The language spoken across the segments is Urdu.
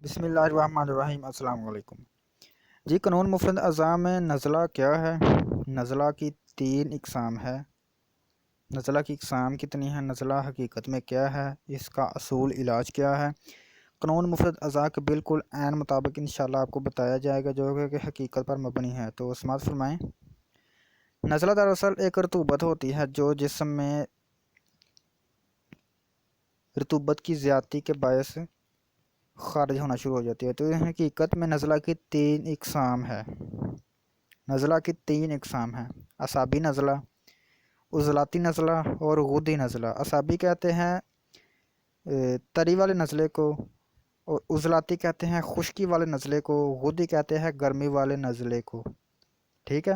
بسم اللہ الرحمن الرحیم۔ السلام علیکم جی۔ قانون مفرد اعضاء میں نزلہ کیا ہے؟ نزلہ کی 3 اقسام ہے۔ نزلہ کی اقسام کتنی ہیں؟ نزلہ حقیقت میں کیا ہے؟ اس کا اصول علاج کیا ہے؟ قانون مفرد اعضاء کے بالکل عین مطابق انشاءاللہ آپ کو بتایا جائے گا، جو کہ حقیقت پر مبنی ہے۔ تو سماعت فرمائیں۔ نزلہ دراصل ایک رطوبت ہوتی ہے جو جسم میں رطوبت کی زیادتی کے باعث خارج ہونا شروع ہو جاتی ہے۔ تو حقیقت میں نزلہ کی 3 اقسام ہے۔ نزلہ کی 3 اقسام ہیں: اعصابی نزلہ، عضلاتی نزلہ اور غدی نزلہ۔ اعصابی کہتے ہیں تری والے نزلے کو، اور عضلاتی کہتے ہیں خشکی والے نزلے کو، غدی کہتے ہیں گرمی والے نزلے کو۔ ٹھیک ہے۔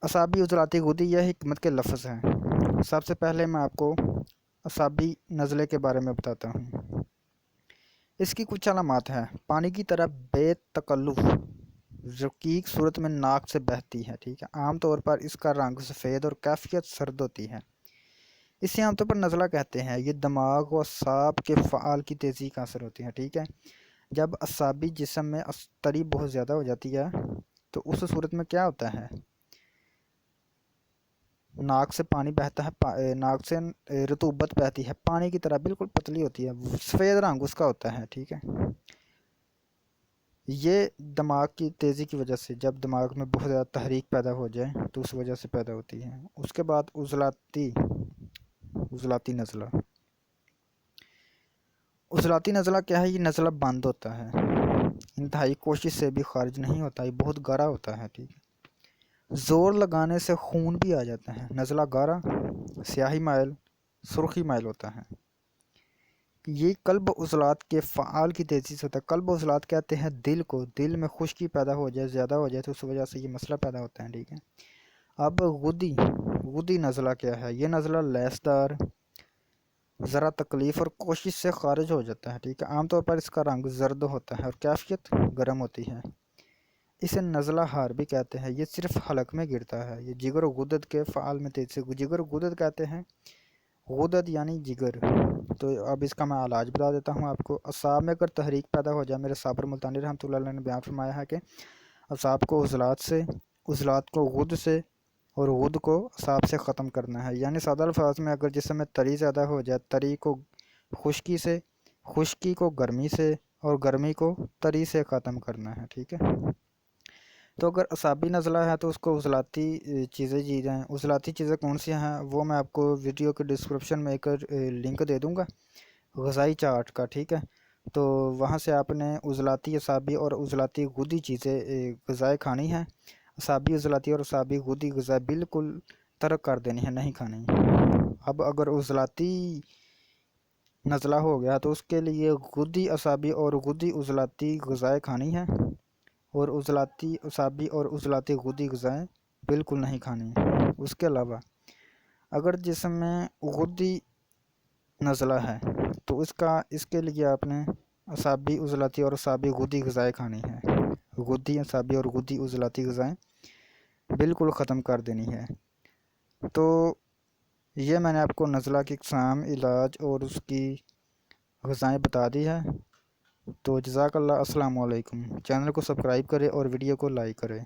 اعصابی، عضلاتی، غدی یہ حکمت کے لفظ ہیں۔ سب سے پہلے میں آپ کو اعصابی نزلے کے بارے میں بتاتا ہوں۔ اس کی کچھ علامات ہیں: پانی کی طرح بے تکلف رقیق صورت میں ناک سے بہتی ہے۔ ٹھیک ہے۔ عام طور پر اس کا رنگ سفید اور کیفیت سرد ہوتی ہے۔ اسے عام طور پر نزلہ کہتے ہیں۔ یہ دماغ و اعصاب کے فعال کی تیزی کا اثر ہوتی ہے۔ ٹھیک ہے۔ جب اعصابی جسم میں تری بہت زیادہ ہو جاتی ہے تو اس صورت میں کیا ہوتا ہے؟ ناک سے پانی بہتا ہے، ناک سے رطوبت بہتی ہے، پانی کی طرح بالکل پتلی ہوتی ہے، سفید رنگ اس کا ہوتا ہے۔ ٹھیک ہے۔ یہ دماغ کی تیزی کی وجہ سے، جب دماغ میں بہت زیادہ تحریک پیدا ہو جائے تو اس وجہ سے پیدا ہوتی ہے۔ اس کے بعد عضلاتی نزلہ۔ عضلاتی نزلہ کیا ہے؟ یہ نزلہ بند ہوتا ہے، انتہائی کوشش سے بھی خارج نہیں ہوتا، یہ بہت گہرا ہوتا ہے۔ ٹھیک ہے۔ زور لگانے سے خون بھی آ جاتا ہے۔ نزلہ گہرا، سیاہی مائل، سرخی مائل ہوتا ہے۔ یہ قلب عضلات کے فعال کی تیزی سے ہوتا ہے۔ قلب عضلات کہتے ہیں دل کو، دل میں خشکی پیدا ہو جائے، زیادہ ہو جائے تو اس وجہ سے یہ مسئلہ پیدا ہوتا ہے۔ ٹھیک ہے۔ اب غدی نزلہ کیا ہے؟ یہ نزلہ لیسدار، ذرا تکلیف اور کوشش سے خارج ہو جاتا ہے۔ ٹھیک ہے۔ عام طور پر اس کا رنگ زرد ہوتا ہے اور کیفیت گرم ہوتی ہے۔ اسے نزلہ ہار بھی کہتے ہیں۔ یہ صرف حلق میں گرتا ہے۔ یہ جگر و غدد کے فعال میں تیزی سے، جگر و غدد کہتے ہیں، غدد یعنی جگر۔ تو اب اس کا میں علاج بتا دیتا ہوں آپ کو۔ اعصاب میں اگر تحریک پیدا ہو جائے، میرے صابر ملتانی رحمتلھ نے بیان فرمایا ہے کہ اعصاب کو عضلات سے، عضلات کو غد سے اور غد کو اعصاب سے ختم کرنا ہے۔ یعنی سادہ الفاظ میں اگر جسم میں تری زیادہ ہو جائے، تری کو خشکی سے، خشکی کو گرمی سے اور گرمی کو تری سے ختم کرنا ہے۔ ٹھیک ہے۔ تو اگر اعصابی نزلہ ہے تو اس کو عضلاتی چیزیں دی جائیں۔ عضلاتی چیزیں کون سی ہیں وہ میں آپ کو ویڈیو کے ڈسکرپشن میں ایک لنک دے دوں گا غذائی چارٹ کا۔ ٹھیک ہے۔ تو وہاں سے آپ نے عضلاتی، اعصابی اور عضلاتی غدی چیزیں غذائیں کھانی ہیں۔ اعصابی، عضلاتی اور اعصابی غدی غذائیں بالکل ترک کر دینی ہے، نہیں کھانی۔ اب اگر عضلاتی نزلہ ہو گیا تو اس کے لیے غدی اعصابی اور غدی عضلاتی غذائیں کھانی ہیں، اور عضلاتی اعصابی اور عضلاتی غدی غذائیں بالکل نہیں کھانی۔ اس کے علاوہ اگر جسم میں غدی نزلہ ہے تو اس کے لیے آپ نے اعصابی، عضلاتی اور اعصابی غدی غذائیں کھانی ہیں۔ غدی، اعصابی اور غدی عضلاتی غذائیں بالکل ختم کر دینی ہے۔ تو یہ میں نے آپ کو نزلہ کی اقسام، علاج اور اس کی غذائیں بتا دی ہے۔ تو جزاک اللہ۔ السلام علیکم۔ چینل کو سبسکرائب کریں اور ویڈیو کو لائک کریں۔